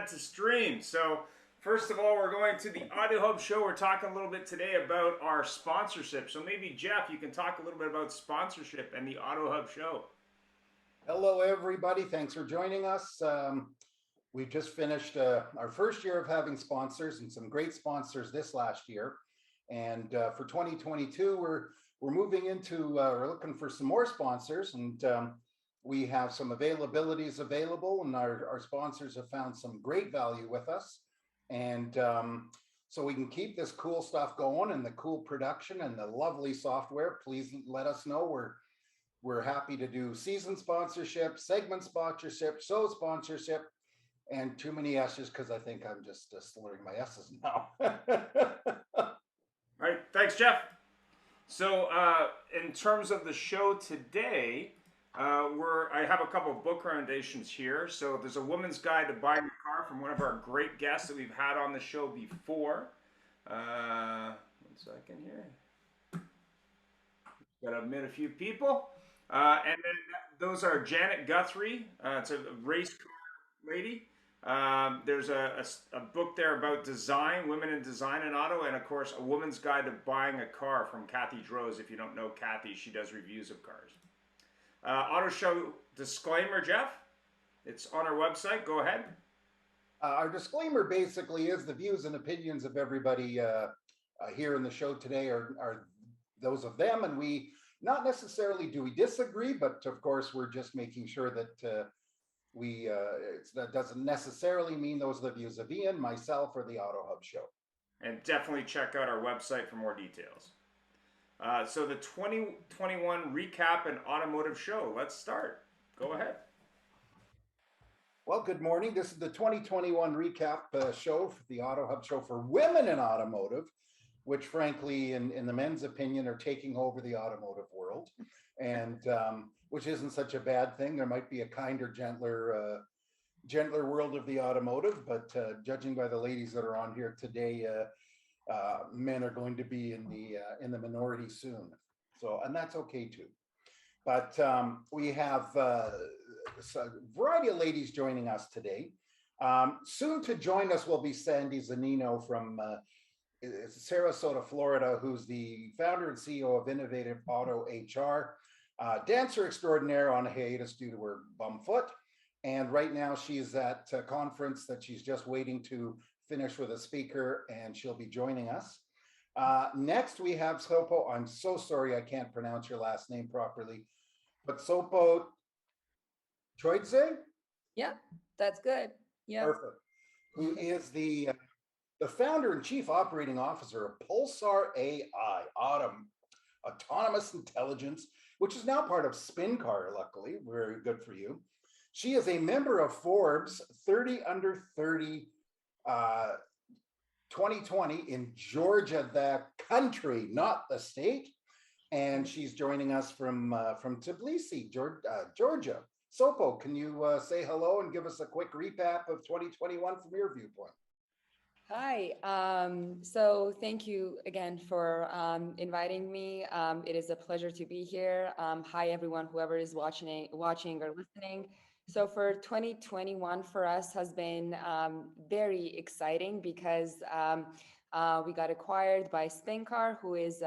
to stream. So, first of all, we're going to the Audio Hub show. We're talking a little bit today about our sponsorship. So, maybe Jeff, you can talk a little bit about sponsorship and the Audio Hub show. Hello, everybody. Thanks for joining us. We've just finished our first year of having sponsors and some great sponsors this last year. And for 2022, we're moving into, we're looking for some more sponsors, and we have some availabilities available, and our sponsors have found some great value with us. And so we can keep this cool stuff going and the cool production and the lovely software. Please let us know. We're happy to do season sponsorship, segment sponsorship, show sponsorship, and too many S's because I think I'm just slurring my S's now. All right, thanks, Jeff. So, in terms of the show today, I have a couple of book recommendations here. So, there's a woman's guide to buying a car from one of our great guests that we've had on the show before. 1 second here. Got to admit a few people. And then those are Janet Guthrie. It's a race car lady. There's a book there about design, women in design and auto, and of course, a woman's guide to buying a car from Kathy Droz. If you don't know Kathy, she does reviews of cars. Auto show disclaimer, Jeff. It's on our website. Go ahead. Our disclaimer basically is the views and opinions of everybody here in the show today are those of them, and we not necessarily do we disagree, but of course we're just making sure that that doesn't necessarily mean those are the views of Ian, myself, or the Auto Hub show. And definitely check out our website for more details. So the 2021 recap and automotive show. Let's start. Go ahead. Well, good morning. This is the 2021 recap show for the Auto Hub show for women in automotive, which frankly, in the men's opinion, are taking over the automotive world, and which isn't such a bad thing. There might be a kinder, gentler world of the automotive, but judging by the ladies that are on here today, men are going to be in the minority soon. So, and that's okay too. But we have a variety of ladies joining us today. Soon to join us will be Sandy Zanino from Sarasota, Florida, who's the founder and CEO of Innovative Auto HR, dancer extraordinaire on hiatus due to her bum foot. And right now she's at a conference that she's just waiting to finish with a speaker, and she'll be joining us. Next, we have Sopo. I'm so sorry I can't pronounce your last name properly, but Sopo Choidze? Yeah, that's good. Yeah. Perfect. Who is the founder and chief operating officer of Pulsar AI, autonomous intelligence, which is now part of SpinCar, luckily. Very good for you. She is a member of Forbes 30 Under 30 2020 in Georgia, the country, not the state. And she's joining us from Tbilisi, Georgia. Sopo, can you say hello and give us a quick recap of 2021 from your viewpoint? Hi. So thank you again for inviting me. It is a pleasure to be here. Hi, everyone, whoever is watching or listening. So for 2021 for us has been very exciting because we got acquired by SpinCar, who is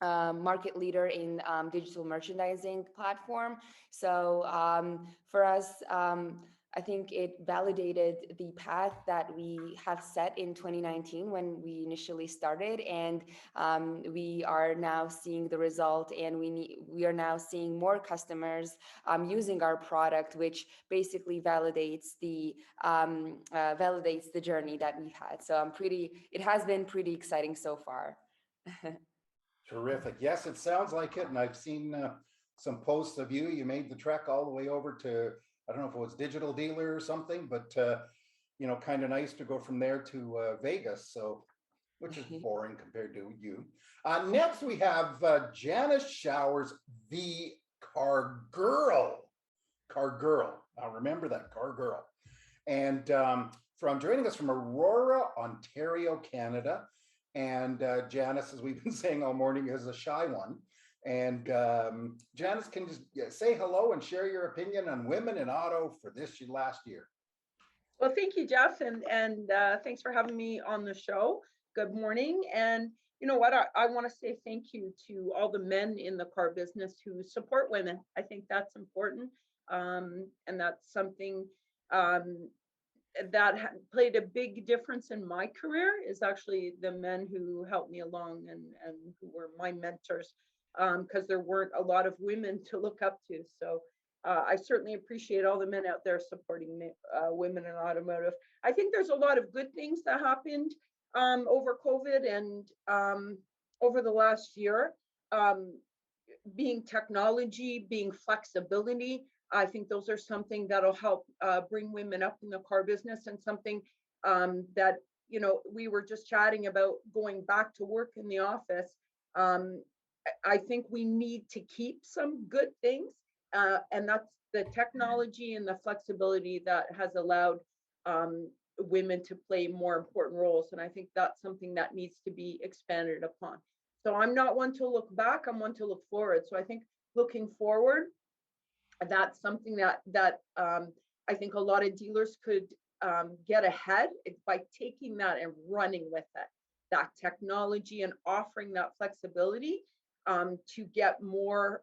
market leader in digital merchandising platform. So for us, I think it validated the path that we have set in 2019 when we initially started, and we are now seeing the result, and we are now seeing more customers using our product, which basically validates the journey that we've had. So it has been pretty exciting so far. Terrific. Yes, it sounds like it, and I've seen some posts of you. You made the trek all the way over to, I don't know if it was Digital Dealer or something, but kind of nice to go from there to Vegas. So, which is boring compared to you. Next, we have Janice Showers, the Car Girl. Car Girl. Now remember that, Car Girl. And from joining us from Aurora, Ontario, Canada. And Janice, as we've been saying all morning, is a shy one. And Janice can just say hello and share your opinion on women in auto for this last year. Well, thank you, Jeff, and thanks for having me on the show. Good morning, and you know what? I want to say thank you to all the men in the car business who support women. I think that's important, and that's something um, that played a big difference in my career. Is actually the men who helped me along and who were my mentors, because there weren't a lot of women to look up to. So I certainly appreciate all the men out there supporting women in automotive. I think there's a lot of good things that happened over COVID and over the last year. Um, Being technology, being flexibility. I think those are something that'll help bring women up in the car business, and something that, you know, we were just chatting about going back to work in the office. Um, I think we need to keep some good things, and that's the technology and the flexibility that has allowed women to play more important roles. And I think that's something that needs to be expanded upon. So I'm not one to look back, I'm one to look forward. So I think looking forward, that's something that I think a lot of dealers could get ahead by taking that and running with it, that technology, and offering that flexibility to get more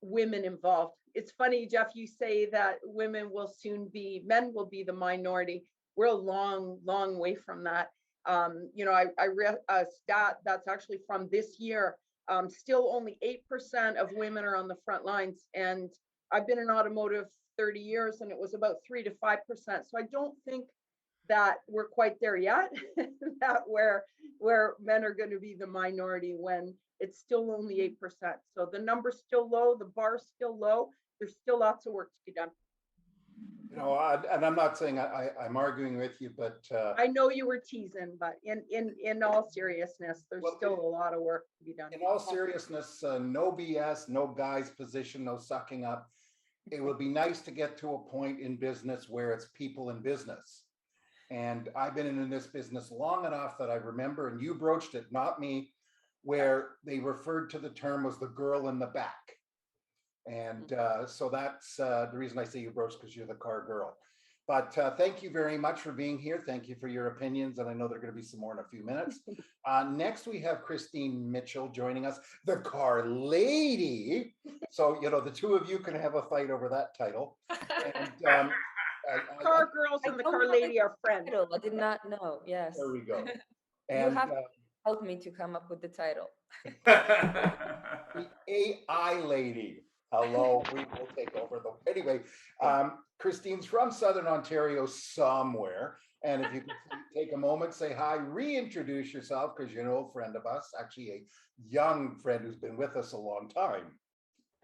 women involved. It's funny, Jeff, you say that men will be the minority. We're a long way from that. You know, I read a stat that's actually from this year. Still only 8% of women are on the front lines. And I've been in automotive 30 years, and it was about 3 to 5%. So I don't think that we're quite there yet, that where men are going to be the minority when it's still only 8%. So the number's still low, the bar's still low. There's still lots of work to be done. You know, and I'm not saying I'm arguing with you, but I know you were teasing, but in all seriousness, there's well, still a lot of work to be done. in all seriousness, no BS, no guy's position, no sucking up. It would be nice to get to a point in business where it's people in business. And I've been in this business long enough that I remember, and you broached it, not me, where they referred to the term as the girl in the back. And so that's the reason I say you broached, because you're the car girl. But thank you very much for being here. Thank you for your opinions. And I know there are going to be some more in a few minutes. Next, we have Christy Mitchell joining us, the car lady. So, you know, the two of you can have a fight over that title. And car girls and the car lady are friends. I did not know. Yes. there we go. You have to help me to come up with the title. The AI lady. Hello, we will take over the. Anyway, Christine's from Southern Ontario somewhere. And if you could take a moment, say hi, reintroduce yourself, because you're an old friend of us, actually a young friend who's been with us a long time.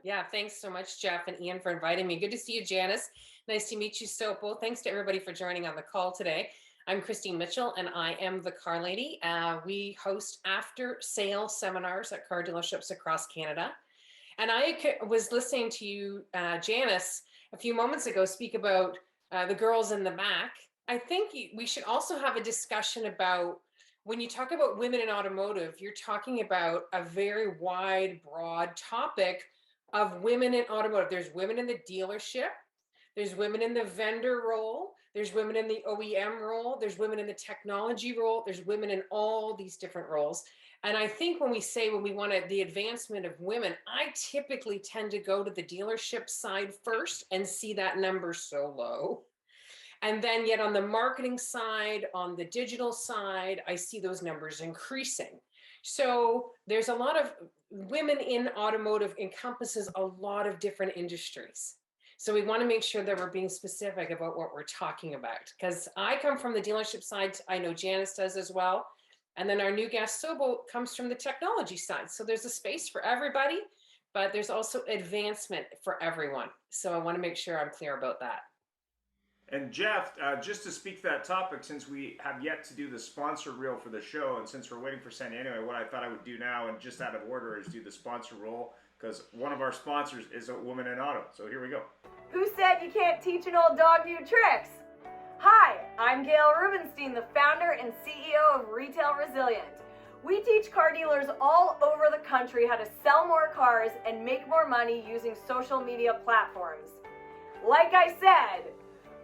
Yeah, thanks so much, Jeff and Ian, for inviting me. Good to see you, Janice. Nice to meet you, Sopo. Thanks to everybody for joining on the call today. I'm Christy Mitchell, and I am the car lady. We host after sale seminars at car dealerships across Canada. And I was listening to you, Janice, a few moments ago speak about the girls in the back. I think we should also have a discussion about, when you talk about women in automotive, you're talking about a very wide, broad topic of women in automotive. There's women in the dealership, there's women in the vendor role, there's women in the OEM role, there's women in the technology role, there's women in all these different roles. And I think when we wanted the advancement of women, I typically tend to go to the dealership side first and see that number so low. And then yet on the marketing side, on the digital side, I see those numbers increasing. So there's a lot of women in automotive, encompasses a lot of different industries. So we want to make sure that we're being specific about what we're talking about, because I come from the dealership side. I know Janice does as well. And then our new guest, Sobo, comes from the technology side. So there's a space for everybody, but there's also advancement for everyone. So I want to make sure I'm clear about that. And Jeff, just to speak to that topic, since we have yet to do the sponsor reel for the show, and since we're waiting for Sandy anyway, what I thought I would do now, and just out of order, is do the sponsor role, because one of our sponsors is a woman in auto. So here we go. Who said you can't teach an old dog new tricks? Hi, I'm Gail Rubenstein, the founder and CEO of Retail Resilient. We teach car dealers all over the country how to sell more cars and make more money using social media platforms. Like I said,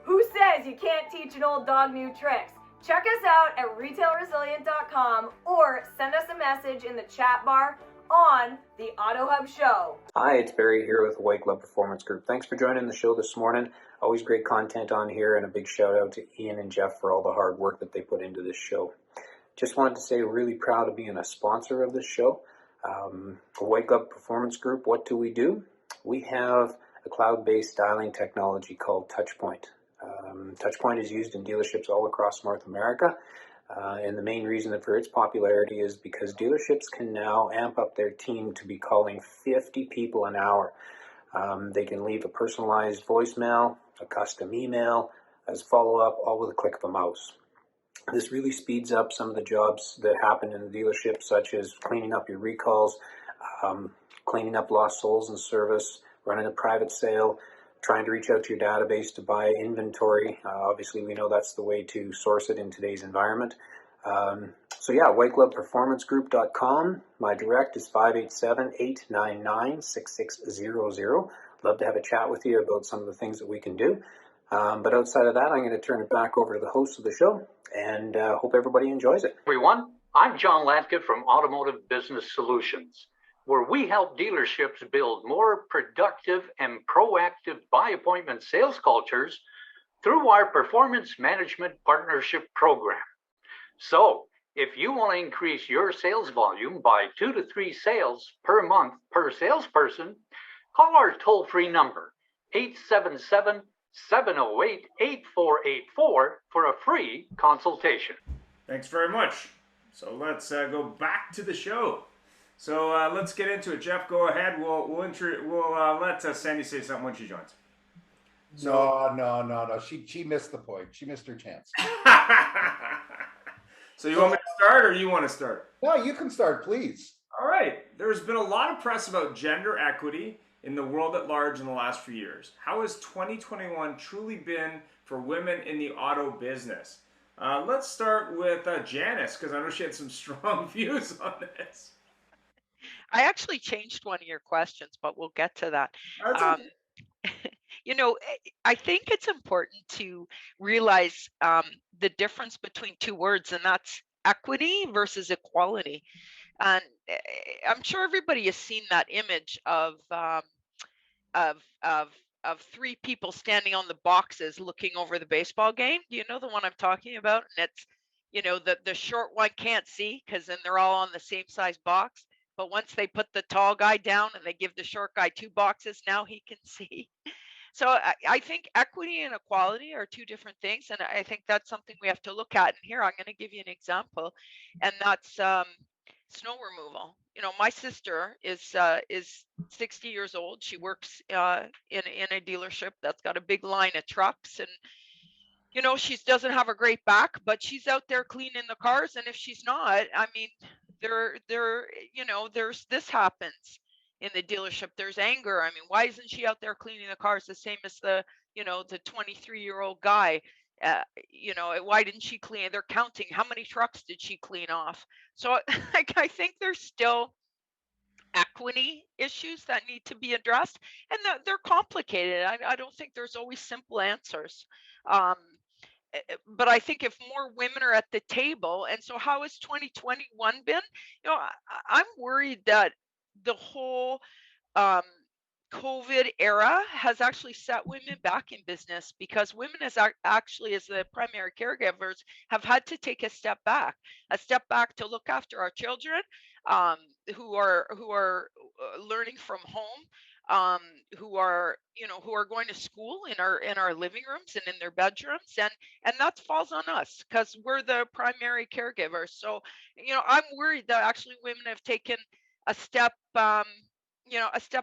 Who says you can't teach an old dog new tricks? Check us out at retailresilient.com or send us a message in the chat bar on the Auto Hub Show. Hi, it's Barry here with White Glove Performance Group. Thanks for joining the show this morning. Always great content on here, and a big shout out to Ian and Jeff for all the hard work that they put into this show. Just wanted to say really proud of being a sponsor of this show. White Glove Performance Group, what do? We have a cloud-based styling technology called Touchpoint. Touchpoint is used in dealerships all across North America. And the main reason for its popularity is because dealerships can now amp up their team to be calling 50 people an hour. They can leave a personalized voicemail, a custom email, as follow-up, all with a click of a mouse. This really speeds up some of the jobs that happen in the dealership, such as cleaning up your recalls, cleaning up lost souls in service, running a private sale, trying to reach out to your database to buy inventory. Obviously, we know that's the way to source it in today's environment. So yeah, whitegloveperformancegroup.com. My direct is 587-899-6600. Love to have a chat with you about some of the things that we can do. But outside of that, I'm going to turn it back over to the host of the show, and hope everybody enjoys it. Everyone, I'm John Latka from Automotive Business Solutions, where we help dealerships build more productive and proactive by-appointment sales cultures through our Performance Management Partnership Program. So, if you want to increase your sales volume by 2 to 3 sales per month per salesperson, call our toll-free number, 877-708-8484 for a free consultation. Thanks very much. So let's go back to the show. So let's get into it. Jeff, go ahead. We'll let Sandy say something when she joins. No. She missed the point. She missed her chance. So you want me to start, or you want to start? No, you can start, please. All right. There's been a lot of press about gender equity in the world at large in the last few years. How has 2021 truly been for women in the auto business? Let's start with Janice, because I know she had some strong views on this. I actually changed one of your questions, but we'll get to that. That's okay. You know, I think it's important to realize the difference between two words, and that's equity versus equality. And I'm sure everybody has seen that image of three people standing on the boxes looking over the baseball game. Do you know the one I'm talking about? And it's, you know, the short one can't see because then they're all on the same size box. But once they put the tall guy down and they give the short guy 2 boxes, now he can see. So I think equity and equality are two different things. And I think that's something we have to look at. And here I'm going to give you an example, and that's snow removal. You know, my sister is 60 years old. She works in a dealership that's got a big line of trucks, and you know, she doesn't have a great back, but she's out there cleaning the cars. And if she's not, I mean, you know, this happens in the dealership. There's anger. I mean, why isn't she out there cleaning the cars the same as the 23-year-old guy? You know, why didn't she clean? They're counting how many trucks did she clean off. So I think there's still equity issues that need to be addressed, and they're complicated. I don't think there's always simple answers. But I think if more women are at the table, and so how has 2021 been? You know, I'm worried that the whole COVID era has actually set women back in business, because women actually, as the primary caregivers, have had to take a step back to look after our children, who are learning from home, who are going to school in our living rooms and in their bedrooms, and that falls on us because we're the primary caregivers. So, you know, I'm worried that actually women have taken a step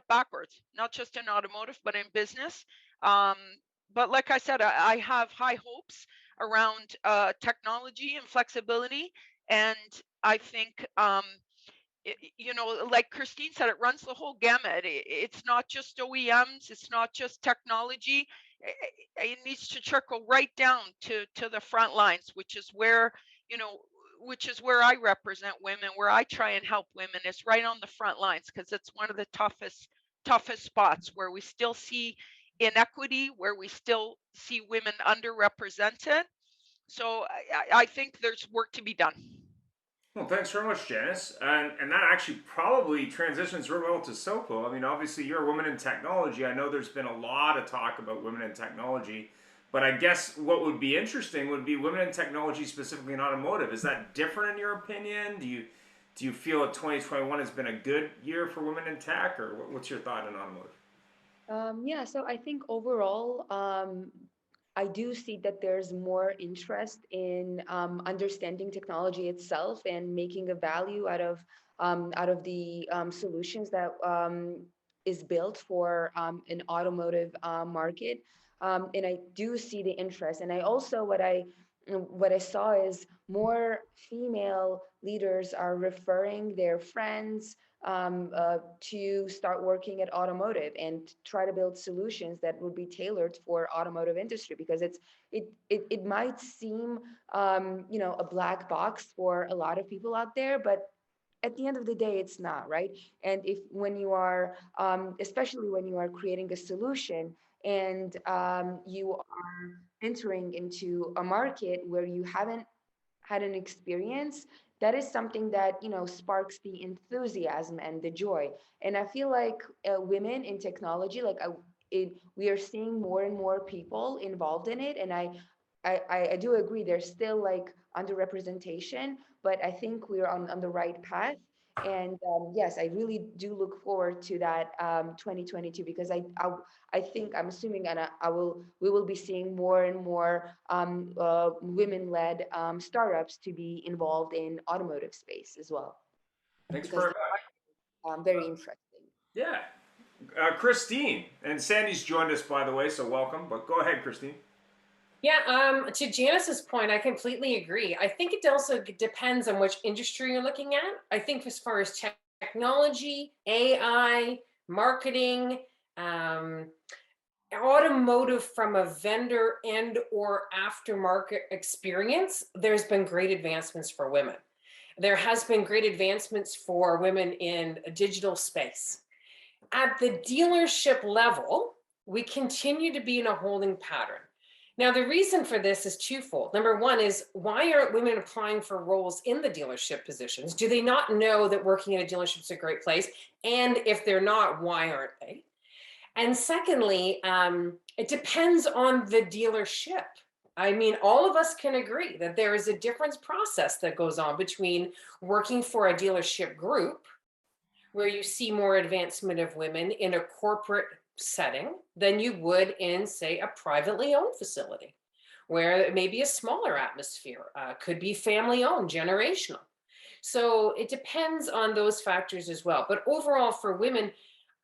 backwards, not just in automotive, but in business. But like I said, I have high hopes around technology and flexibility. And I think, you know, like Christine said, it runs the whole gamut. It's not just OEMs, it's not just technology. It needs to trickle right down to the front lines, which is where I represent women, where I try and help women, is right on the front lines, because it's one of the toughest spots where we still see inequity where we still see women underrepresented. So I think there's work to be done. Well, thanks very much, Janice. And that actually probably transitions real well to Sopo. I mean, obviously, you're a woman in technology. I know there's been a lot of talk about women in technology, but I guess what would be interesting would be women in technology, specifically in automotive. Is that different in your opinion? Do you feel that 2021 has been a good year for women in tech, or what's your thought on automotive? Yeah, so I think overall, I do see that there's more interest in understanding technology itself and making a value out of the solutions that is built for an automotive market. And I do see the interest. And I also what I saw is more female leaders are referring their friends to start working at automotive and try to build solutions that would be tailored for automotive industry, because it might seem a black box for a lot of people out there, but at the end of the day, it's not, right? And if when you are especially when you are creating a solution and you are entering into a market where you haven't had an experience, that is something that sparks the enthusiasm and the joy. And I feel like women in technology, we are seeing more and more people involved in it. And I do agree there's still like underrepresentation, but I think we're on the right path. And yes, I really do look forward to that 2022, because I think I'm assuming, and we will be seeing more and more women-led startups to be involved in automotive space as well, Thanks because very much. very interesting. Yeah. Christine, and Sandy's joined us, by the way, so welcome. But go ahead, Christine. Yeah, to Janice's point, I completely agree. I think it also depends on which industry you're looking at. I think as far as technology, AI, marketing, automotive from a vendor and or aftermarket experience, there's been great advancements for women. There has been great advancements for women in a digital space. At the dealership level, we continue to be in a holding pattern. Now, the reason for this is twofold. Number one is, why aren't women applying for roles in the dealership positions? Do they not know that working in a dealership is a great place? And if they're not, why aren't they? And secondly, it depends on the dealership. I mean, all of us can agree that there is a difference process that goes on between working for a dealership group, where you see more advancement of women in a corporate setting than you would in, say, a privately owned facility, where it may be a smaller atmosphere, could be family owned, generational. So it depends on those factors as well. But overall, for women,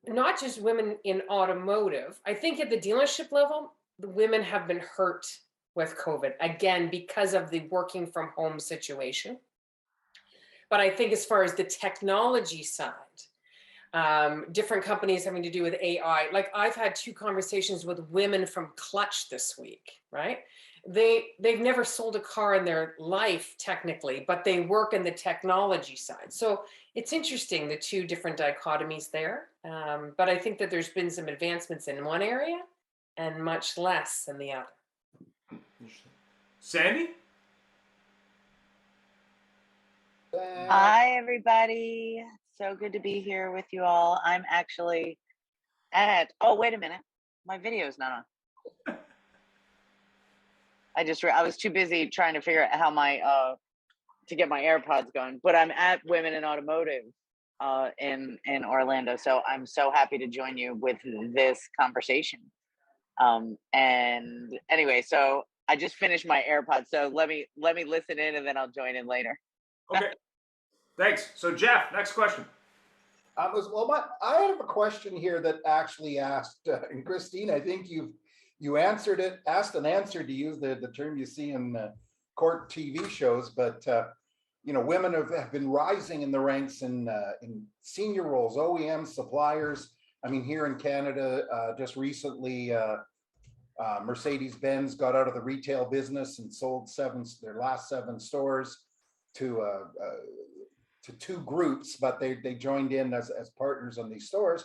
not just women in automotive, I think at the dealership level, the women have been hurt with COVID, again, because of the working from home situation. But I think as far as the technology side, different companies having to do with AI, like I've had 2 conversations with women from Clutch this week, right? They've never sold a car in their life technically, but they work in the technology side. So it's interesting, the 2 different dichotomies there. But I think that there's been some advancements in one area and much less in the other. Sandy? Hi, everybody. So good to be here with you all. I'm actually oh, wait a minute. My video is not on. I was too busy trying to figure out how to get my AirPods going, but I'm at Women in Automotive in Orlando. So I'm so happy to join you with this conversation. And anyway, so I just finished my AirPods. So let me listen in, and then I'll join in later. Okay. Thanks. So Jeff, next question. I have a question here that actually asked, and Christine, I think you answered it, asked and answered, to use the term you see in court TV shows, but women have been rising in the ranks in senior roles, OEM suppliers. I mean, here in Canada, just recently, Mercedes-Benz got out of the retail business and sold their last 7 stores to 2 groups, but they joined in as partners on these stores.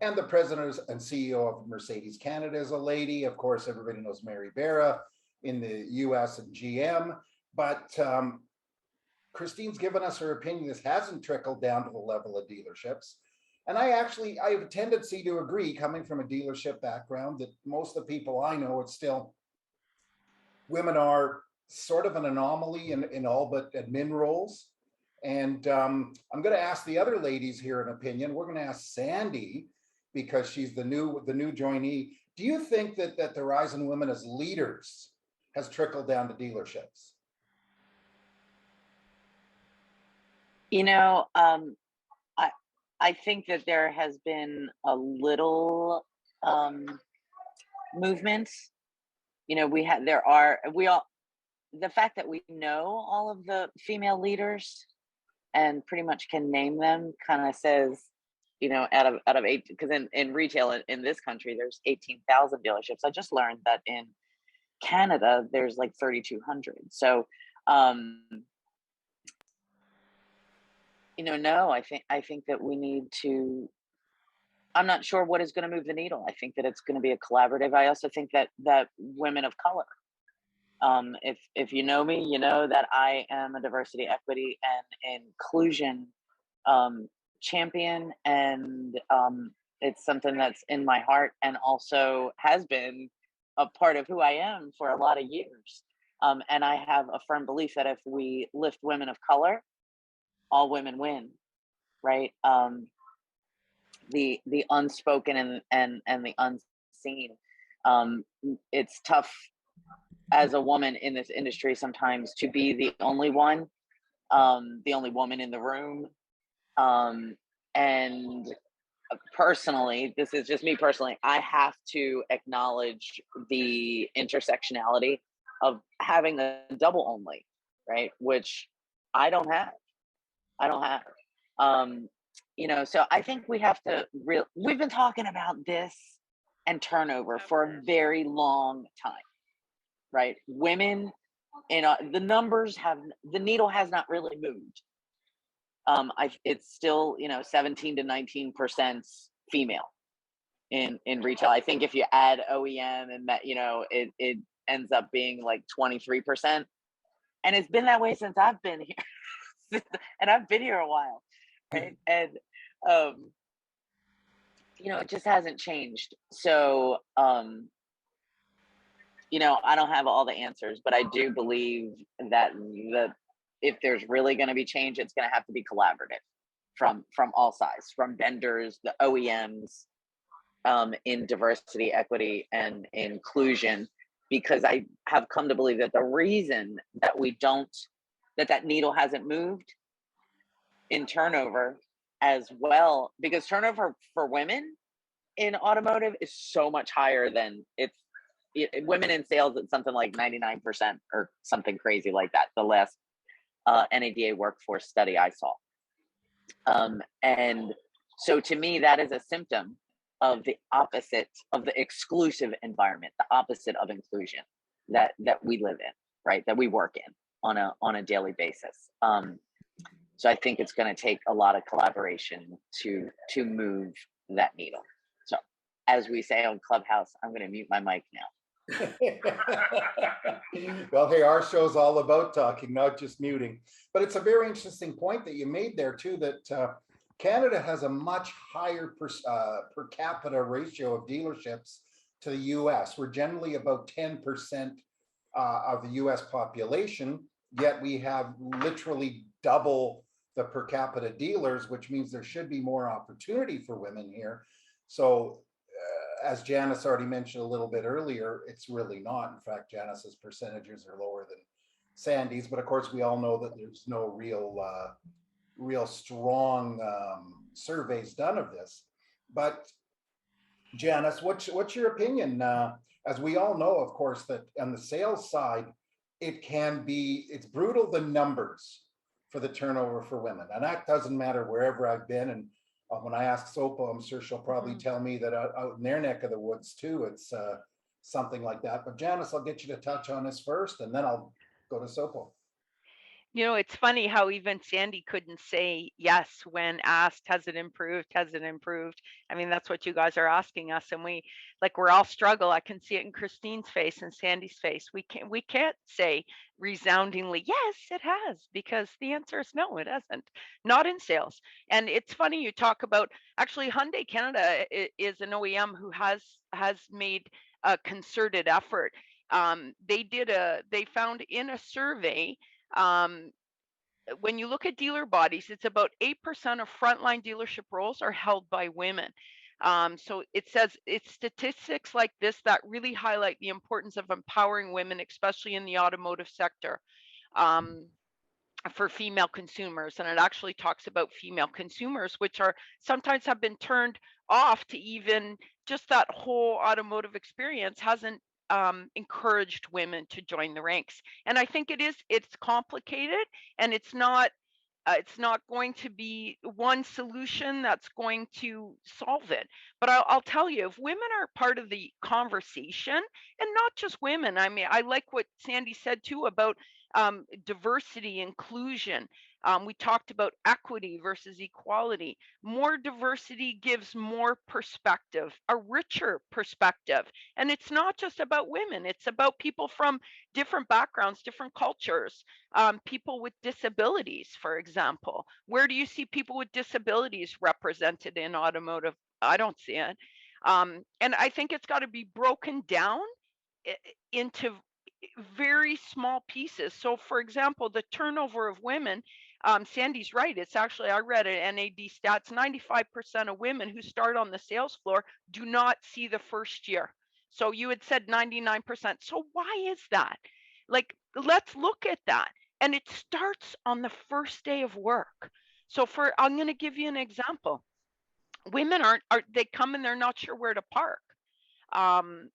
And the president and CEO of Mercedes Canada is a lady. Of course, everybody knows Mary Barra in the US and GM. But Christine's given us her opinion. This hasn't trickled down to the level of dealerships. And I have a tendency to agree, coming from a dealership background, that most of the people I know, it's still women are sort of an anomaly in all but admin roles. And I'm going to ask the other ladies here an opinion. We're going to ask Sandy, because she's the new joinee. Do you think that the rise in women as leaders has trickled down to dealerships? You know, I think that there has been a little movement. You know, the fact that we know all of the female leaders and pretty much can name them kind of says, you know, out of eight, because in retail in this country, there's 18,000 dealerships. I just learned that in Canada, there's like 3,200. So, you know, no, I think that we need to, I'm not sure what is going to move the needle. I think that it's going to be a collaborative. I also think that women of color, if you know me, you know that I am a diversity, equity, and inclusion champion, and it's something that's in my heart and also has been a part of who I am for a lot of years. And I have a firm belief that if we lift women of color, all women win, right? The unspoken and the unseen. It's tough as a woman in this industry sometimes to be the only one, the only woman in the room. And personally, this is just me personally, I have to acknowledge the intersectionality of having a double only, right? Which I don't have. You know, so I think we have to we've been talking about this and turnover for a very long time, right? Women, the numbers the needle has not really moved. It's still, you know, 17 to 19% female in retail. I think if you add OEM and that, you know, it ends up being like 23%. And it's been that way since I've been here. And I've been here a while, right? And you know, it just hasn't changed. So you know, I don't have all the answers, but I do believe that if there's really going to be change, it's going to have to be collaborative from all sides, from vendors, the OEMs, in diversity, equity, and inclusion. Because I have come to believe that the reason that that needle hasn't moved in turnover as well, because turnover for women in automotive is so much higher than women in sales at something like 99% or something crazy like that. The last NADA workforce study I saw. And so to me, that is a symptom of the opposite of the exclusive environment, the opposite of inclusion that we live in, right? That we work in on a daily basis. So I think it's going to take a lot of collaboration to move that needle. So as we say on Clubhouse, I'm going to mute my mic now. Well, hey, our show's all about talking, not just muting. But it's a very interesting point that you made there too, that Canada has a much higher per capita ratio of dealerships to the US. We're generally about 10% of the US population, yet we have literally double the per capita dealers, which means there should be more opportunity for women here. So as Janice already mentioned a little bit earlier, it's really not. In fact, Janice's percentages are lower than Sandy's, but of course we all know that there's no real strong surveys done of this. But Janice, what's your opinion? As we all know, of course, that on the sales side, it's brutal, the numbers for the turnover for women. And that doesn't matter wherever I've been. And when I ask Sopo, I'm sure she'll probably tell me that out in their neck of the woods too, it's something like that. But Janice, I'll get you to touch on this first, and then I'll go to Sopo. You know, it's funny how even Sandy couldn't say yes when asked, has it improved? Has it improved? I mean, that's what you guys are asking us. And we're all struggle. I can see it in Christine's face and Sandy's face. We can't say resoundingly, yes, it has, because the answer is no, it hasn't. Not in sales. And it's funny you talk about, actually, Hyundai Canada is an OEM who has made a concerted effort. They found in a survey, um, when you look at dealer bodies, it's about 8% of frontline dealership roles are held by women. So it says it's statistics like this that really highlight the importance of empowering women, especially in the automotive sector, for female consumers. And it actually talks about female consumers, which are sometimes have been turned off to even just that whole automotive experience hasn't encouraged women to join the ranks. And I think it's complicated, and it's not going to be one solution that's going to solve it. But I'll tell you, if women are part of the conversation, and not just women, I mean, I like what Sandy said too about diversity, inclusion. We talked about equity versus equality. More diversity gives more perspective, a richer perspective. And it's not just about women, it's about people from different backgrounds, different cultures, people with disabilities, for example. Where do you see people with disabilities represented in automotive? I don't see it. And I think it's got to be broken down into very small pieces. So, for example, the turnover of women, Sandy's right. It's actually, I read it, NAD stats, 95% of women who start on the sales floor do not see the first year. So you had said 99%. So why is that? Like, let's look at that. And it starts on the first day of work. So I'm going to give you an example. Women they come and they're not sure where to park. Um,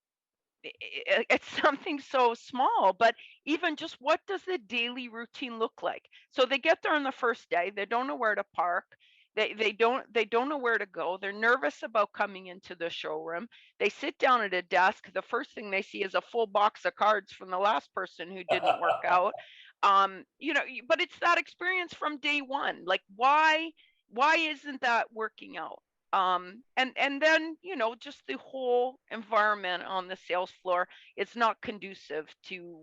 it's something so small, but even just what does the daily routine look like? So they get there on the first day, they don't know where to park, they don't know where to go, they're nervous about coming into the showroom, they sit down at a desk, the first thing they see is a full box of cards from the last person who didn't work out. But it's that experience from day one. Like, why isn't that working out? And then, just the whole environment on the sales floor is not conducive to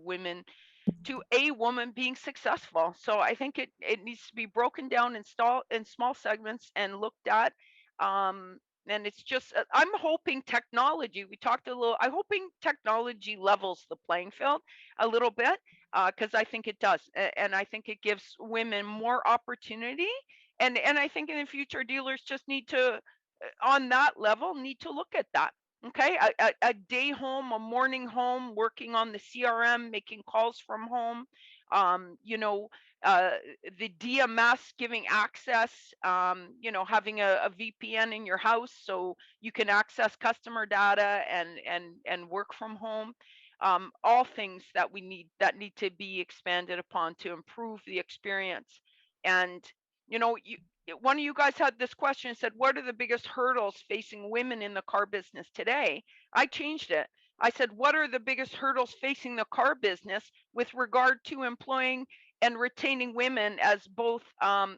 a woman being successful. So I think it needs to be broken down in small segments and looked at. And it's just, I'm hoping technology, we talked a little, I'm hoping technology levels the playing field a little bit, because I think it does. And I think it gives women more opportunity. And I think in the future, dealers just need to, on that level, need to look at that. Okay, a day home, a morning home, working on the CRM, making calls from home, the DMS giving access, having a VPN in your house so you can access customer data and work from home. All things that need to be expanded upon to improve the experience. And one of you guys had this question and said, what are the biggest hurdles facing women in the car business today? I changed it. I said, what are the biggest hurdles facing the car business with regard to employing and retaining women as both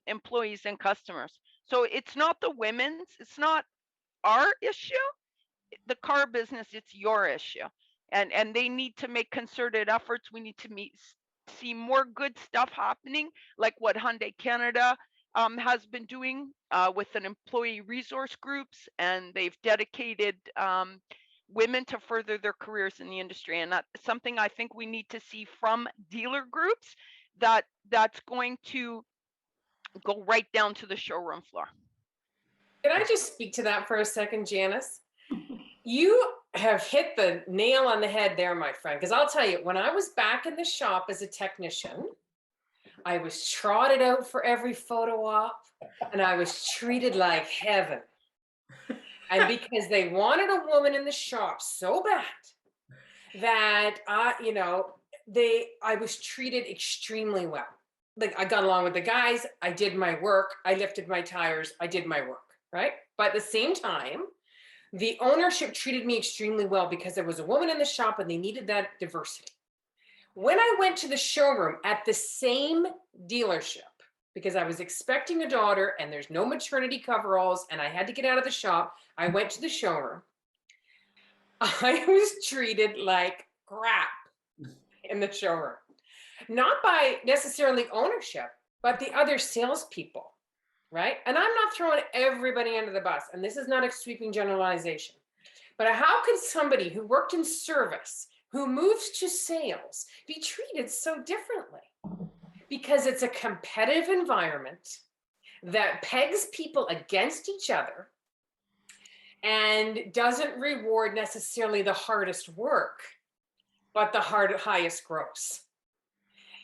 employees and customers? So it's not the women's, it's not our issue. The car business, it's your issue. And they need to make concerted efforts. We need to see more good stuff happening, like what Hyundai Canada has been doing with an employee resource groups, and they've dedicated women to further their careers in the industry. And that's something I think we need to see from dealer groups, that's going to go right down to the showroom floor. Can I just speak to that for a second, Janice? You have hit the nail on the head there, my friend, because I'll tell you, when I was back in the shop as a technician, I was trotted out for every photo op, and I was treated like heaven. And because they wanted a woman in the shop so bad that I was treated extremely well. Like, I got along with the guys, I did my work, I lifted my tires, I did my work, right? But at the same time, the ownership treated me extremely well because there was a woman in the shop and they needed that diversity. When I went to the showroom at the same dealership, because I was expecting a daughter and there's no maternity coveralls and I had to get out of the shop, I went to the showroom. I was treated like crap in the showroom, not by necessarily ownership, but the other salespeople, right? And I'm not throwing everybody under the bus, and this is not a sweeping generalization, but how could somebody who worked in service, who moves to sales, be treated so differently? Because it's a competitive environment that pegs people against each other and doesn't reward necessarily the hardest work, but the highest gross.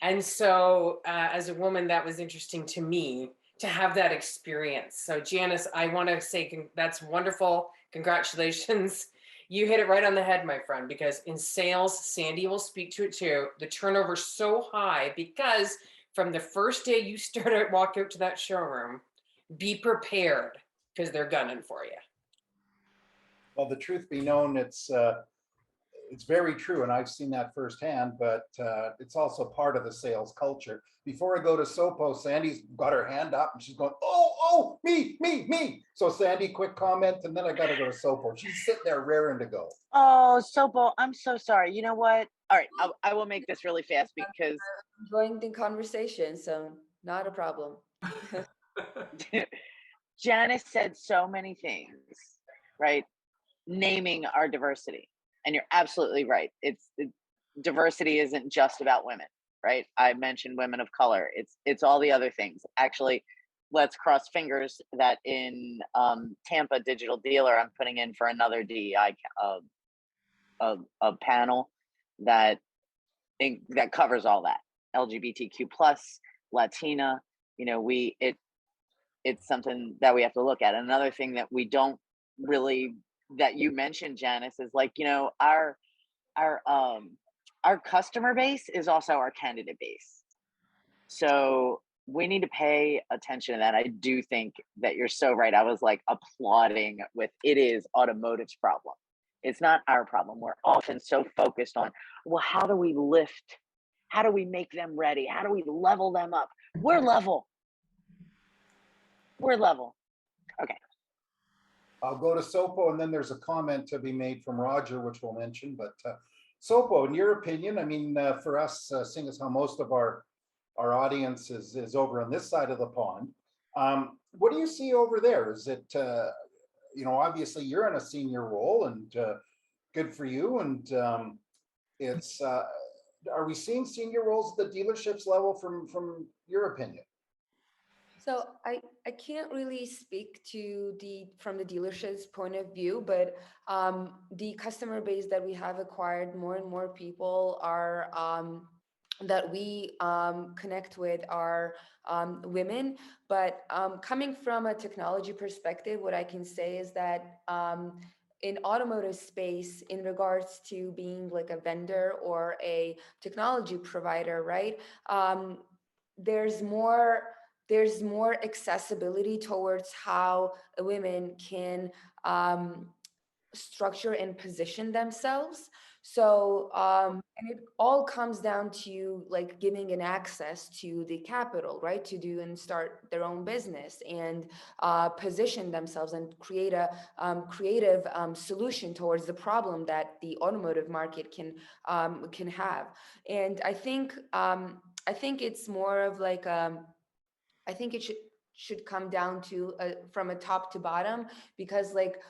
And so as a woman, that was interesting to me to have that experience. So Janice, I want to say that's wonderful. Congratulations. You hit it right on the head, my friend, because in sales, Sandy will speak to it too. The turnover's so high because from the first day you walk out to that showroom, be prepared because they're gunning for you. Well, the truth be known, it's very true, and I've seen that firsthand, but it's also part of the sales culture. Before I go to Sopo, Sandy's got her hand up and she's going, oh, me. So Sandy, quick comment, and then I got to go to Sopo. She's sitting there raring to go. Oh, Sopo, I'm so sorry. You know what? All right, I will make this really fast because Enjoying the conversation, so not a problem. Janice said so many things, right? Naming our diversity. And you're absolutely right. Diversity isn't just about women, right? I mentioned women of color. It's all the other things. Actually, let's cross fingers that in Tampa Digital Dealer, I'm putting in for another DEI a panel that covers all that. LGBTQ plus, Latina. You know, it's something that we have to look at. Another thing that we don't really, that you mentioned, Janice, is like, you know, our customer base is also our candidate base. So we need to pay attention to that. I do think that you're so right. I was like applauding with it is Automotive's problem. It's not our problem. We're often so focused on, well, how do we lift? How do we make them ready? How do we level them up? We're level. Okay. I'll go to Sopo, and then there's a comment to be made from Roger, which we'll mention. But Sopo, in your opinion, I mean, for us, seeing as how most of our audience is over on this side of the pond, what do you see over there? Is it, you know, obviously you're in a senior role, and good for you. And it's, are we seeing senior roles at the dealerships level from your opinion? So I can't really speak to from the dealership's point of view, but the customer base that we have acquired, more and more people are that we connect with are women. But coming from a technology perspective, what I can say is that in automotive space, in regards to being like a vendor or a technology provider, right? There's more accessibility towards how women can structure and position themselves. So and it all comes down to like giving an access to the capital, right, to do and start their own business and position themselves and create a creative solution towards the problem that the automotive market can have. And I think it's more of like I think it should come down to from a top to bottom, because like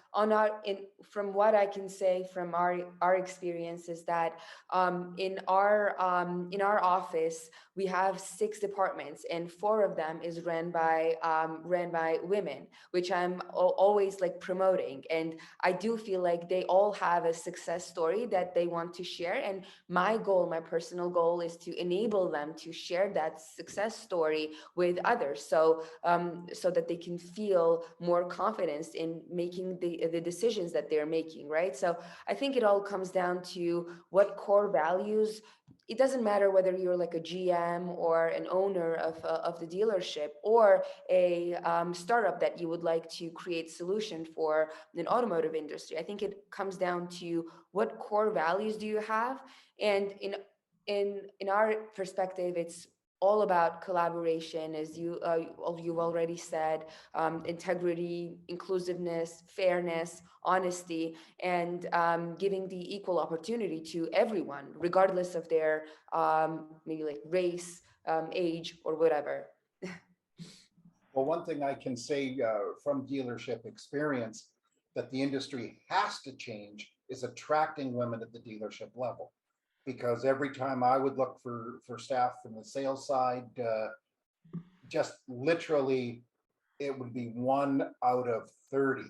from what I can say from our experience is that in our office we have 6 departments and 4 of them is ran by women, which I'm always like promoting, and I do feel like they all have a success story that they want to share, and my personal goal is to enable them to share that success story with others, so that they can feel more confidence in making the decisions that they're making, right? So I think it all comes down to what core values. It doesn't matter whether you're like a GM or an owner of the dealership or a startup that you would like to create solution for an automotive industry. I think it comes down to what core values do you have, and in our perspective, it's all about collaboration, as you've already said, integrity, inclusiveness, fairness, honesty, and giving the equal opportunity to everyone, regardless of their maybe like race, age, or whatever. Well, one thing I can say from dealership experience that the industry has to change is attracting women at the dealership level. Because every time I would look for staff from the sales side, just literally it would be 1 out of 30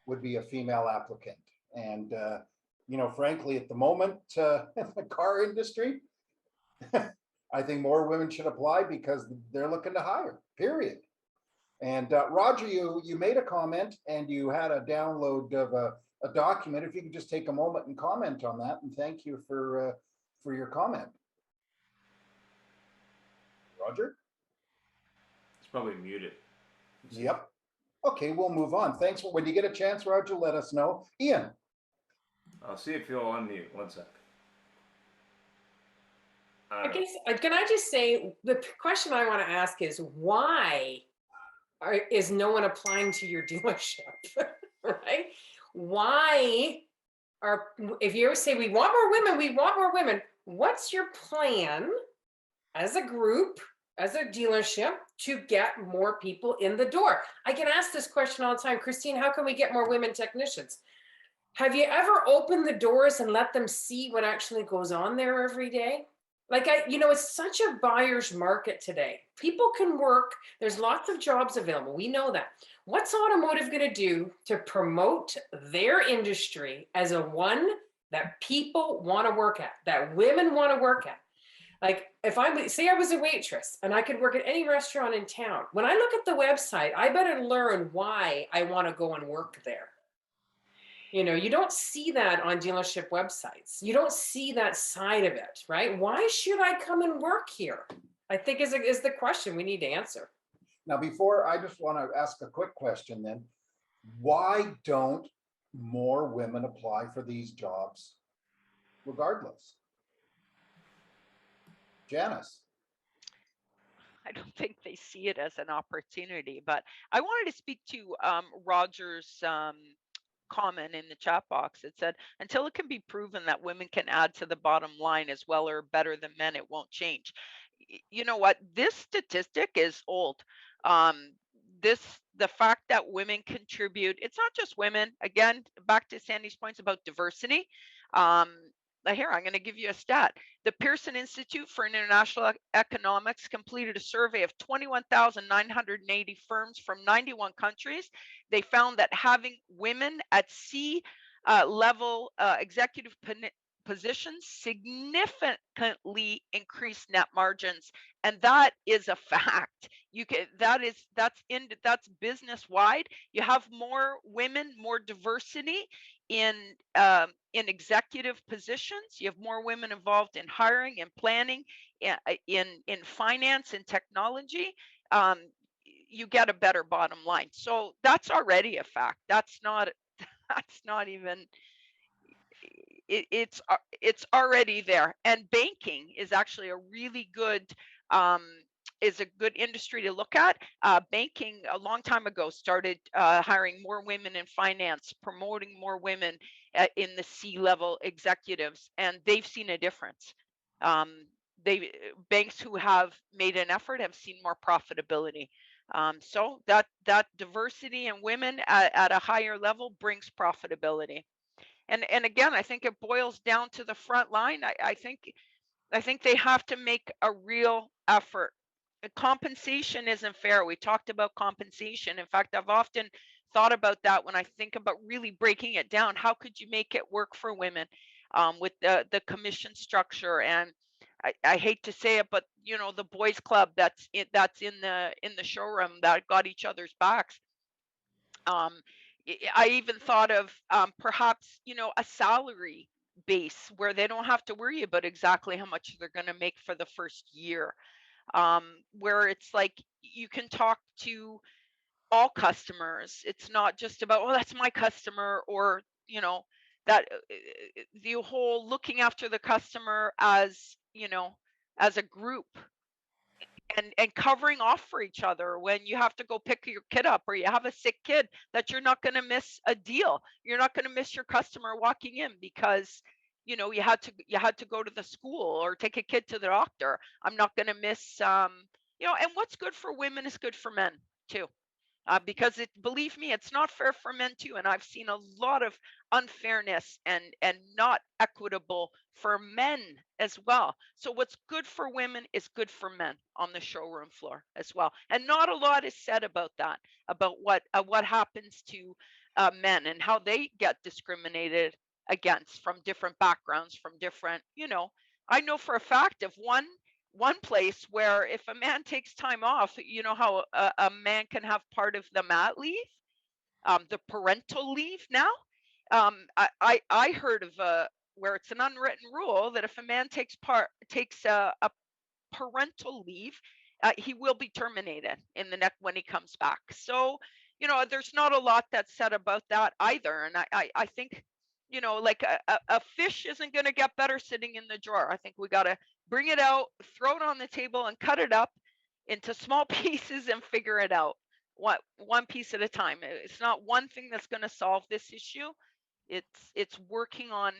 would be a female applicant. And, frankly, at the moment in the car industry, I think more women should apply because they're looking to hire, period. And Roger, you made a comment and you had a download of a document. If you could just take a moment and comment on that, and thank you for your comment. Roger? It's probably muted. Yep. Okay, we'll move on. Thanks. When you get a chance, Roger, let us know. Ian. I'll see if you'll unmute. One sec. I guess, can I just say, the question I want to ask is why is no one applying to your dealership, right? Why if you ever say, we want more women, what's your plan as a group, as a dealership, to get more people in the door? I get asked this question all the time, Christine, how can we get more women technicians? Have you ever opened the doors and let them see what actually goes on there every day? Like, it's such a buyer's market today. People can work. There's lots of jobs available. We know that. What's Automotive going to do to promote their industry as a one that people want to work at, that women want to work at? Like, if I was a waitress and I could work at any restaurant in town, when I look at the website, I better learn why I want to go and work there. You don't see that on dealership websites. You don't see that side of it, right? Why should I come and work here? I think is the question we need to answer. Now, before, I just want to ask a quick question then. Why don't more women apply for these jobs regardless? Janice. I don't think they see it as an opportunity, but I wanted to speak to Roger's comment in the chat box. It said, until it can be proven that women can add to the bottom line as well or better than men, it won't change. You know what? This statistic is old. The fact that women contribute, it's not just women. Again, back to Sandy's points about diversity. Here, I'm going to give you a stat. The Pearson Institute for International Economics completed a survey of 21,980 firms from 91 countries. They found that having women at C level executive positions significantly increased net margins, and that is a fact. That's business wide. You have more women, more diversity in executive positions. You have more women involved in hiring and planning, in finance and technology. You get a better bottom line. So that's already a fact. That's not even. It's already there. And banking is actually a really good is a good industry to look at. Banking a long time ago started hiring more women in finance, promoting more women in the C-level executives, and they've seen a difference. Banks who have made an effort have seen more profitability. So that diversity in women at a higher level brings profitability. And again, I think it boils down to the front line. I think they have to make a real effort. Compensation isn't fair. We talked about compensation. In fact, I've often thought about that when I think about really breaking it down. How could you make it work for women with the commission structure? And I hate to say it, but the boys club that's in the showroom that got each other's backs. I even thought of perhaps, a salary base where they don't have to worry about exactly how much they're going to make for the first year, where it's like you can talk to all customers. It's not just about, oh, that's my customer, or, that the whole looking after the customer as, as a group, and covering off for each other when you have to go pick your kid up or you have a sick kid, that you're not going to miss a deal. You're not going to miss your customer walking in because you had to go to the school or take a kid to the doctor. I'm not going to miss and what's good for women is good for men too. Because believe me, it's not fair for men too, and I've seen a lot of unfairness and not equitable for men as well. So what's good for women is good for men on the showroom floor as well, and not a lot is said about that, about what happens to men and how they get discriminated against from different backgrounds, from different. I know for a fact of one place where if a man takes time off, you know how a man can have part of the mat leave, the parental leave now. I heard of where it's an unwritten rule that if a man takes a parental leave, he will be terminated in the next when he comes back. So, there's not a lot that's said about that either. And I think, like a fish isn't going to get better sitting in the drawer. I think we got to bring it out, throw it on the table, and cut it up into small pieces and figure it out one piece at a time. It's not one thing that's going to solve this issue. It's working on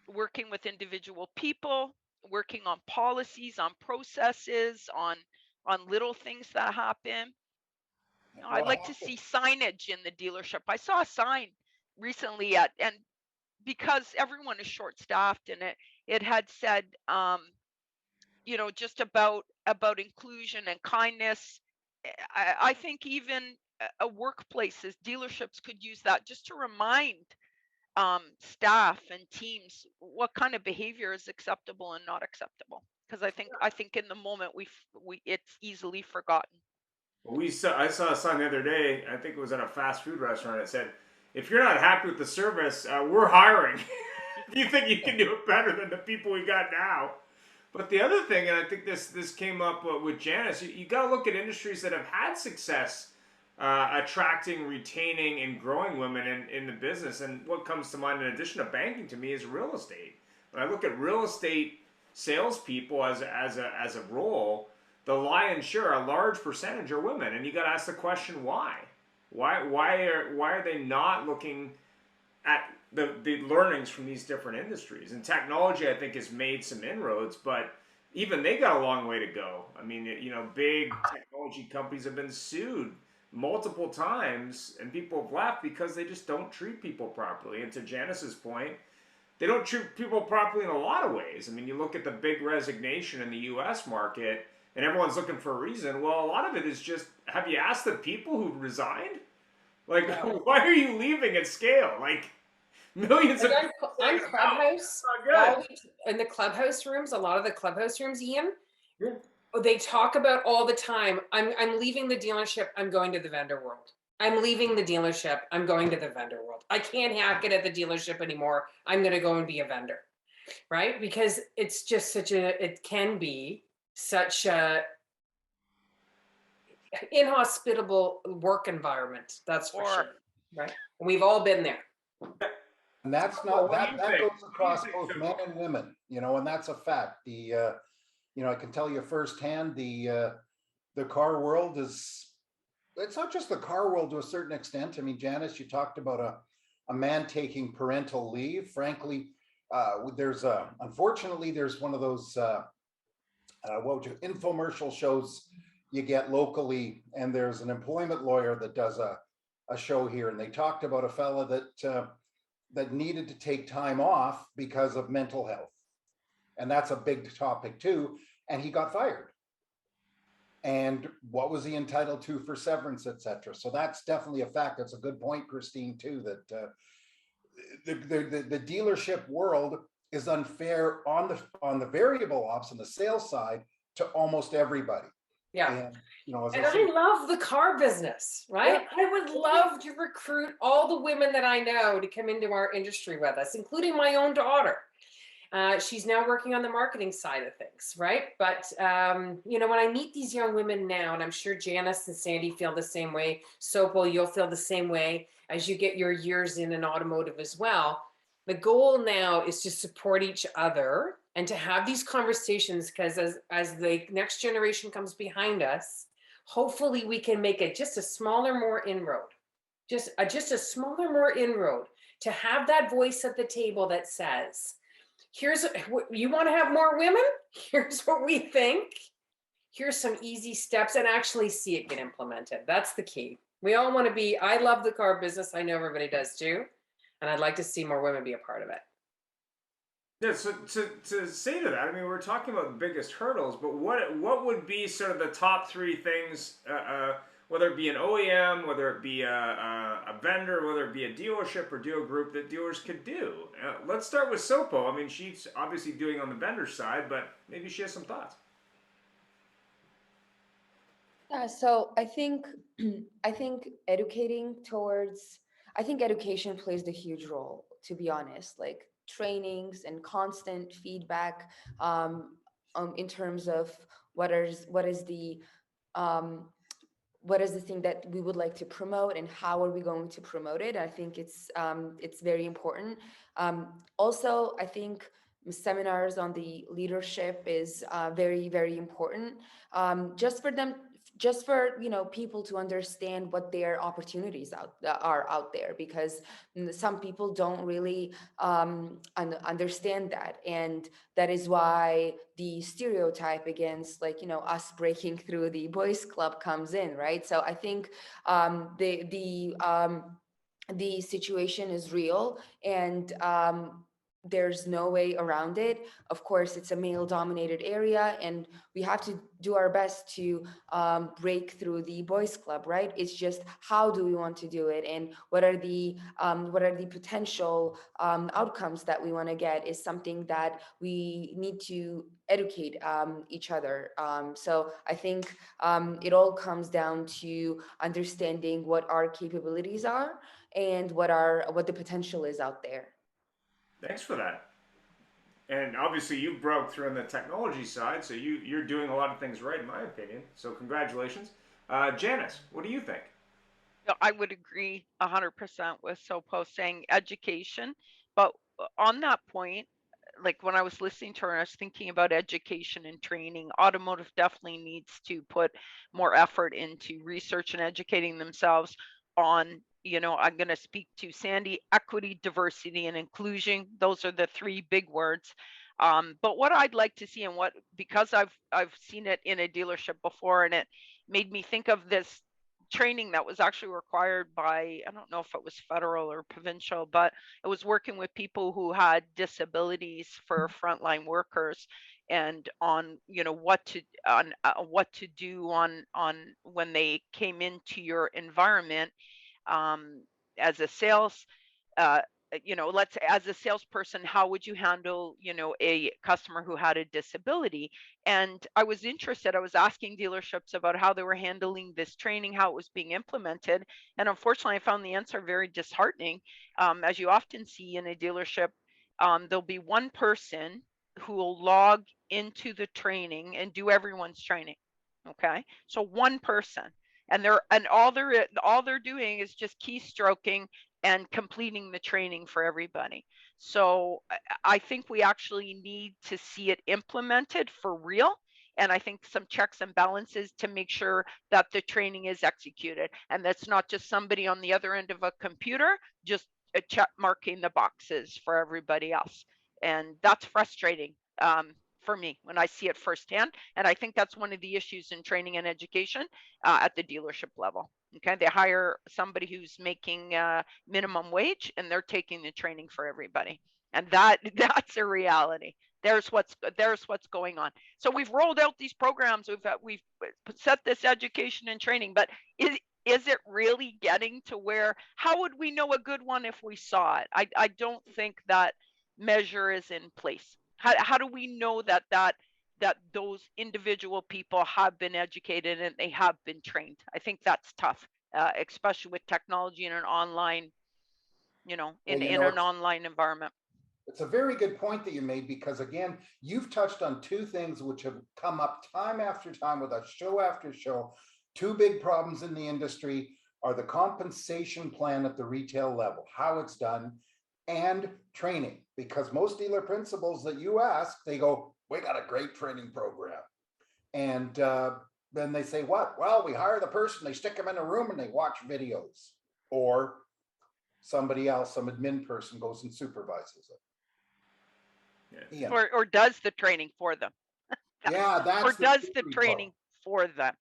working with individual people, working on policies, on processes, on little things that happen. I'd like to see signage in the dealership. I saw a sign recently and because everyone is short staffed, and it had said just about inclusion and kindness. I think even workplaces, dealerships could use that just to remind staff and teams what kind of behavior is acceptable and not acceptable. Because I think in the moment we it's easily forgotten. I saw a sign the other day. I think it was at a fast food restaurant. It said, "If you're not happy with the service, we're hiring. If you think you can do it better than the people we got now." But the other thing, and I think this came up with Janice, you got to look at industries that have had success attracting, retaining, and growing women in the business. And what comes to mind in addition to banking to me is real estate. When I look at real estate salespeople as a role, the lion's share, a large percentage, are women. And you got to ask the question, why? Why are they not looking at the learnings from these different industries? And technology, I think, has made some inroads, but even they got a long way to go. I mean, big technology companies have been sued multiple times, and people have left because they just don't treat people properly. And to Janice's point, they don't treat people properly in a lot of ways. I mean, you look at the big resignation in the U.S. market, and everyone's looking for a reason. Well, a lot of it is just, have you asked the people who resigned? Like, why are you leaving at scale? Like, millions of people on Clubhouse, in the Clubhouse rooms, a lot of the Clubhouse rooms, Ian, they talk about all the time, I'm leaving the dealership, I'm going to the vendor world. I'm leaving the dealership, I'm going to the vendor world. I can't hack it at the dealership anymore. I'm going to go and be a vendor, right? Because it's just it can be such a inhospitable work environment. That's for sure, right? And we've all been there. And that's not that goes across both men and women, and that's a fact. I can tell you firsthand, the car world it's not just the car world to a certain extent. I mean, Janice, you talked about a man taking parental leave. Frankly, unfortunately, there's one of those infomercial shows you get locally, and there's an employment lawyer that does a show here, and they talked about a fella that needed to take time off because of mental health, and that's a big topic too, and he got fired. And what was he entitled to for severance, etc.? So that's definitely a fact. That's a good point, Christine, too, that the dealership world is unfair on the variable ops and the sales side to almost everybody. Yeah. And, I love the car business, right? Yeah. I would love to recruit all the women that I know to come into our industry with us, including my own daughter. She's now working on the marketing side of things, right? But, when I meet these young women now, and I'm sure Janice and Sandy feel the same way, Sopal, you'll feel the same way, as you get your years in automotive as well. The goal now is to support each other and to have these conversations, because as the next generation comes behind us, hopefully we can make it just a smaller, more inroad, just a smaller, more inroad, to have that voice at the table that says, here's, you want to have more women? Here's what we think. Here's some easy steps, and actually see it get implemented. That's the key. We all want to be, I love the car business. I know everybody does too. And I'd like to see more women be a part of it. Yeah, so to say to that, I mean, we're talking about the biggest hurdles, but what would be sort of the top three things, whether it be an OEM, whether it be a vendor, whether it be a dealership or dealer group, that dealers could do? Let's start with Sopo. I mean, she's obviously doing on the vendor side, but maybe she has some thoughts. Yeah, so I think I think education plays a huge role, to be honest, like trainings and constant feedback, in terms of what is the um, what is the thing that we would like to promote and how are we going to promote it. I think it's very important. Also, I think seminars on the leadership is very, very important, just for them, just for people to understand what their opportunities are out there, because some people don't really understand that, and that is why the stereotype against, like, us breaking through the boys club comes in, right? So I think the situation is real, and there's no way around it. Of course, it's a male dominated area, and we have to do our best to break through the boys club, right? It's just, how do we want to do it, and what are the potential outcomes that we want to get, is something that we need to educate each other. So I think it all comes down to understanding what our capabilities are and what the potential is out there. Thanks for that. And obviously, you broke through on the technology side, so you're doing a lot of things right, in my opinion. So congratulations, Janice. What do you think? No, I would agree 100% with Sopo saying education. But on that point, like when I was listening to her, I was thinking about education and training. Automotive definitely needs to put more effort into research and educating themselves on, I'm going to speak to Sandy, equity, diversity, and inclusion. Those are the three big words. But what I'd like to see, and because I've seen it in a dealership before, and it made me think of this training that was actually required by, I don't know if it was federal or provincial, but it was working with people who had disabilities for frontline workers, and on what to do on when they came into your environment, as a sales let's as a salesperson, how would you handle a customer who had a disability? And I was interested, I was asking dealerships about how they were handling this training, how it was being implemented, and unfortunately I found the answer very disheartening. As you often see in a dealership, there'll be one person who will log into the training and do everyone's training. Okay, so one person, and all they're doing is just keystroking and completing the training for everybody. So I think we actually need to see it implemented for real. And I think some checks and balances to make sure that the training is executed. And that's not just somebody on the other end of a computer, just a check marking the boxes for everybody else. And that's frustrating for me when I see it firsthand. And I think that's one of the issues in training and education at the dealership level. Okay, they hire somebody who's making minimum wage, and they're taking the training for everybody, and that's a reality. There's what's going on. So we've rolled out these programs. We've set this education and training, but is it really getting to where? How would we know a good one if we saw it? I don't think that measure is in place. How do we know that those individual people have been educated and they have been trained? I think that's tough, especially with technology in an online, in an online environment. It's a very good point that you made, because again, you've touched on two things which have come up time after time with us, show after show. Two big problems in the industry: are the compensation plan at the retail level, how it's done, and training. Because most dealer principals that you ask, they go, we got a great training program. And then they say, what? Well, we hire the person, they stick them in a room and they watch videos. Or somebody else, some admin person goes and supervises it. Yeah. Ian. Or does the training for them. Yeah, that's or does the tricky training for them.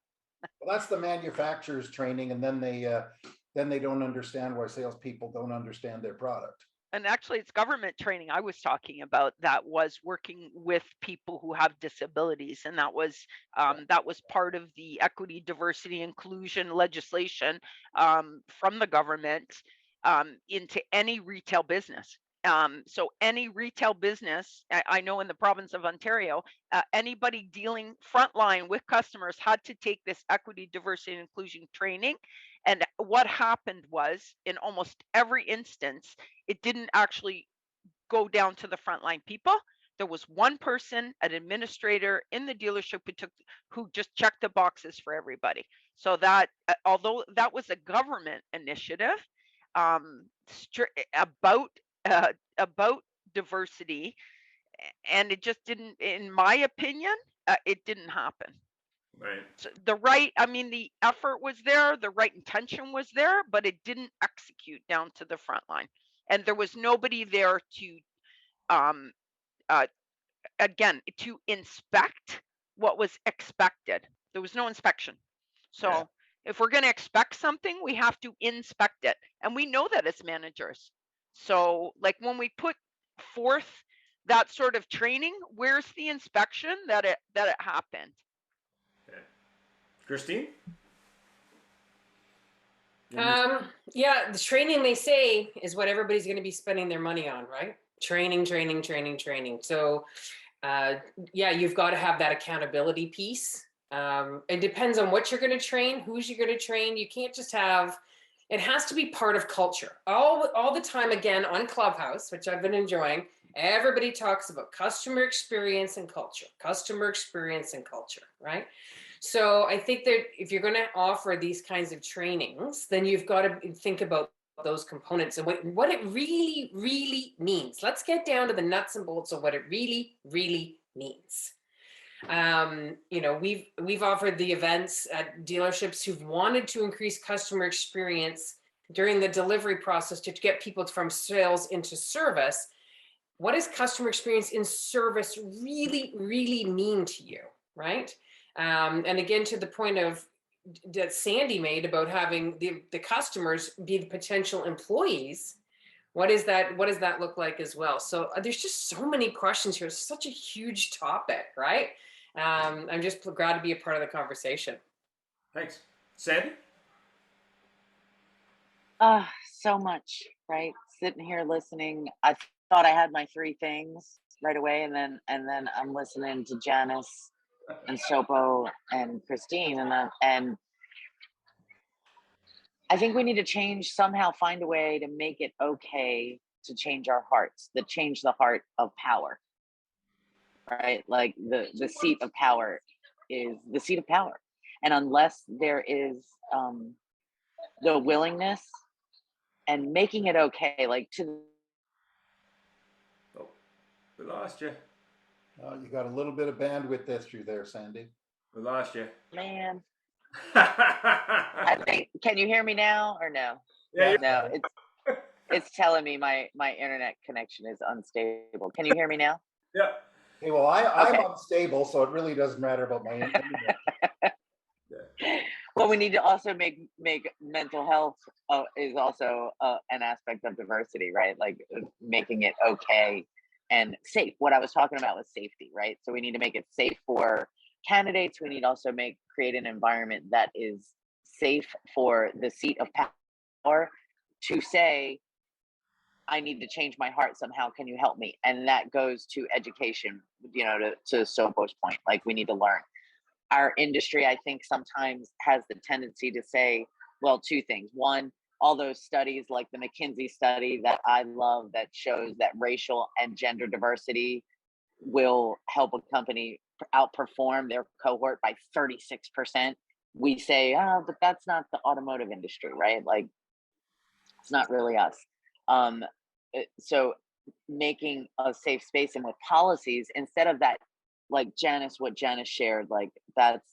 Well, that's the manufacturer's training, and then they don't understand why salespeople don't understand their product. And actually, it's government training I was talking about that was working with people who have disabilities, and that was part of the equity, diversity, inclusion legislation from the government into any retail business. So any retail business, I know in the province of Ontario, anybody dealing frontline with customers had to take this equity, diversity, and inclusion training. And what happened was, in almost every instance, it didn't actually go down to the frontline people. There was one person, an administrator in the dealership who just checked the boxes for everybody. So that, although that was a government initiative about diversity, and it just didn't, in my opinion, it didn't happen. Right. So the effort was there, the right intention was there, but it didn't execute down to the front line. And there was nobody there to, again, to inspect what was expected. There was no inspection. So if we're going to expect something, we have to inspect it. And we know that as managers. So like when we put forth that sort of training, where's the inspection that it happened? Okay. Christine? Yeah, the training, they say, is what everybody's going to be spending their money on, right? Training. So yeah, you've got to have that accountability piece. It depends on what you're going to train, who's you're going to train. You can't just have, it has to be part of culture. All the time, again, on Clubhouse, which I've been enjoying, everybody talks about customer experience and culture, right? So I think that if you're going to offer these kinds of trainings, then you've got to think about those components and what it really, really means. Let's get down to the nuts and bolts of what it really, really means. You know, we've offered the events at dealerships who've wanted to increase customer experience during the delivery process to get people from sales into service. What does customer experience in service really, really mean to you, right? And again, to the point of that Sandy made about having the customers be the potential employees, what does that look like as well? So there's just so many questions here. It's such a huge topic, right? I'm just glad to be a part of the conversation. Thanks. Sandy? So much, right? Sitting here listening. I thought I had my three things right away, and then I'm listening to Janice and Sopo and Christine, and I think we need to somehow find a way to make it okay to change our hearts, to change the heart of power, right? Like the seat of power is the seat of power. And unless there is the willingness and making it okay, like to. Oh, we lost you. You got a little bit of bandwidth issue there, Sandy. We lost you. Man. I think, can you hear me now or no? Yeah. No, it's telling me my internet connection is unstable. Can you hear me now? Yeah. Hey, well, I'm Okay. unstable, so it really doesn't matter about my internet. Well, we need to also make mental health is also an aspect of diversity, right? Like making it okay and safe. What I was talking about was safety, right? So we need to make it safe for candidates. We need to also create an environment that is safe for the seat of power to say, I need to change my heart somehow. Can you help me? And that goes to education, you know, to Sopo's point. Like we need to learn. Our industry, I think, sometimes has the tendency to say, well, two things. One, all those studies like the McKinsey study that I love that shows that racial and gender diversity will help a company outperform their cohort by 36%. we say, oh, but that's not the automotive industry, right? Like, it's not really us. So making a safe space and with policies instead of that, like what Janice shared, like that's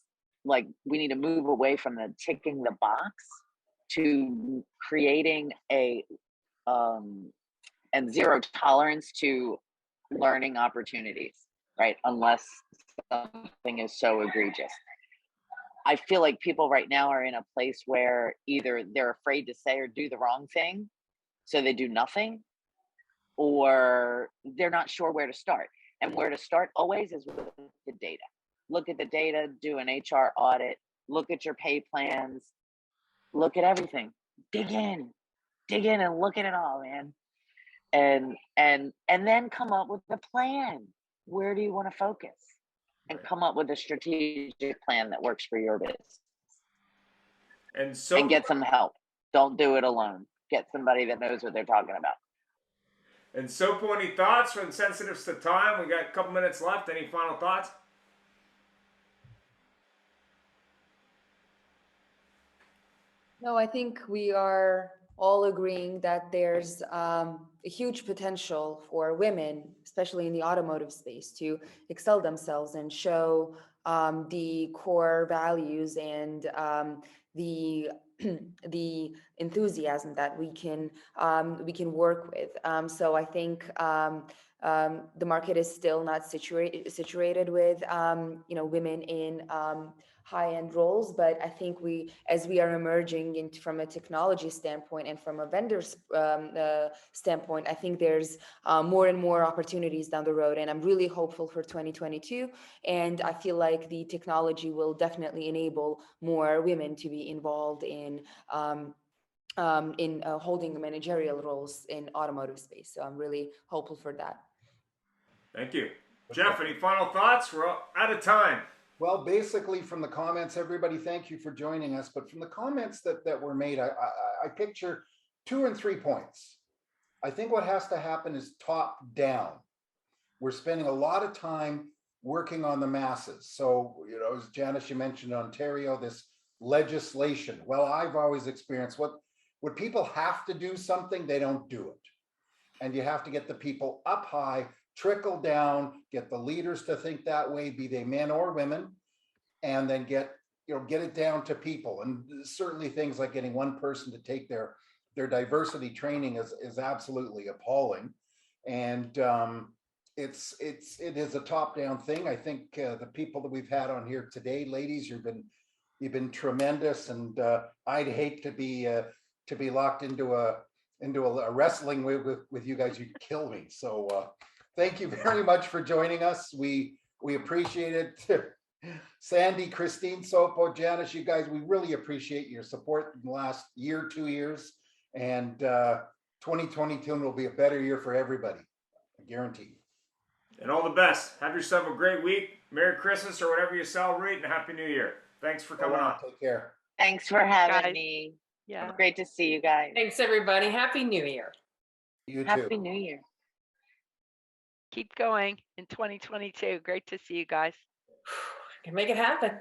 like we need to move away from the ticking the box to creating a and zero tolerance to learning opportunities, right? Unless something is so egregious. I feel like people right now are in a place where either they're afraid to say or do the wrong thing, so they do nothing, or they're not sure where to start. And where to start always is with the data. Look at the data, do an HR audit, look at your pay plans, look at everything. Dig in and look at it all, man. And then come up with a plan. Where do you want to focus? And come up with a strategic plan that works for your business. And get some help. Don't do it alone. Get somebody that knows what they're talking about. And Sopo, any thoughts? We're sensitive to time. We got a couple minutes left. Any final thoughts? No, I think we are all agreeing that there's a huge potential for women, especially in the automotive space, to excel themselves and show the core values and the the enthusiasm that we can work with. So I think the market is still not situated with women in high-end roles, but I think as we are emerging from a technology standpoint and from a vendor standpoint, I think there's more and more opportunities down the road, and I'm really hopeful for 2022. And I feel like the technology will definitely enable more women to be involved in holding managerial roles in automotive space. So I'm really hopeful for that. Thank you. Jeff, any final thoughts? We're out of time. Well, basically from the comments, everybody, thank you for joining us. But from the comments that were made, I picture 2 and 3 points. I think what has to happen is top down. We're spending a lot of time working on the masses. So, as Janice, you mentioned Ontario, this legislation. Well, I've always experienced when people have to do something, they don't do it. And you have to get the people up high, trickle down, get the leaders to think that way, be they men or women, and then get it down to people. And certainly things like getting one person to take their diversity training is absolutely appalling. And it is a top-down thing. I think the people that we've had on here today, ladies, you've been tremendous, and I'd hate to be locked into a wrestling with you guys. You'd kill me. So thank you very much for joining us. We appreciate it. Sandy, Christine, Sopo, Janice, you guys, we really appreciate your support in the last year, 2 years. And 2022 will be a better year for everybody. I guarantee. And all the best. Have yourself a great week. Merry Christmas or whatever you celebrate, and Happy New Year. Thanks for coming on. Take care. Thanks for having me. Yeah. Great to see you guys. Thanks, everybody. Happy New Year. You too. Happy New Year. Keep going in 2022. Great to see you guys. Can make it happen.